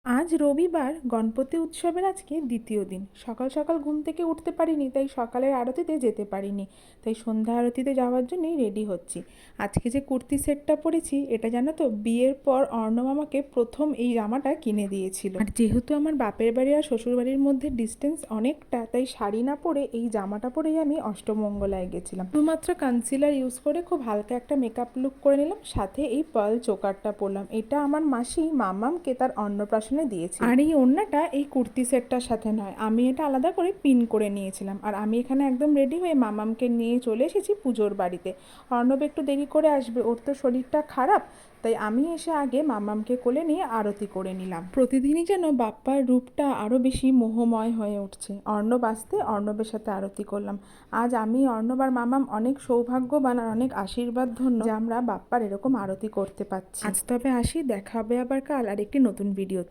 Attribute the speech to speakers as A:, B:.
A: আজ রবিবার, গণপতি উৎসবের আজকে দ্বিতীয় দিন। সকাল সকাল ঘুম থেকে উঠতে পারিনি, তাই সকালের আরতিতে যেতে পারিনি। তাই সন্ধ্যা আরতিতে যাওয়ার জন্যই রেডি হচ্ছি। আজকে যে কুর্তি সেটটা পরেছি, এটা জানো তো বিয়ের পর অর্ণব আমাকে প্রথম এই জামাটা কিনে দিয়েছিল। আর যেহেতু আমার বাপের বাড়ি আর শ্বশুর বাড়ির মধ্যে ডিস্টেন্স অনেকটা, তাই শাড়ি না পরে এই জামাটা পরেই আমি অষ্টমঙ্গলায় গেছিলাম। শুধুমাত্র কনসিলার ইউজ করে খুব হালকা একটা মেকআপ লুক করে নিলাম, সাথে এই পার্ল চোকারটা পরলাম। এটা আমার মাসি মামামকে তার অন্নপ্রাশনে দিয়েছি। আর এই ওড়নাটা এই কুর্তি সেটটার সাথে নয়, আমি এটা আলাদা করে পিন করে নিয়েছিলাম। আর আমি এখানে একদম রেডি হয়ে মামামকে নিয়ে চলে এসেছি পুজোর বাড়িতে। অর্ণব একটু দেরি করে আসবে, ওর তো শরীরটা খারাপ, তাই আমি এসে আগে মামামকে কোলে নিয়ে আরতি করে নিলাম। প্রতিদিনই যেন বাপ্পার রূপটা আরও বেশি মোহময় হয়ে উঠছে। অর্ণব আসতে অর্ণবের সাথে আরতি করলাম। আজ আমি, অর্ণব আর মামাম অনেক সৌভাগ্যবান আর অনেক আশীর্বাদ ধন্য যে আমরা বাপ্পার এরকম আরতি করতে পারছি। আজ তবে আসি, দেখা হবে আবার কাল আর একটি নতুন ভিডিওতে।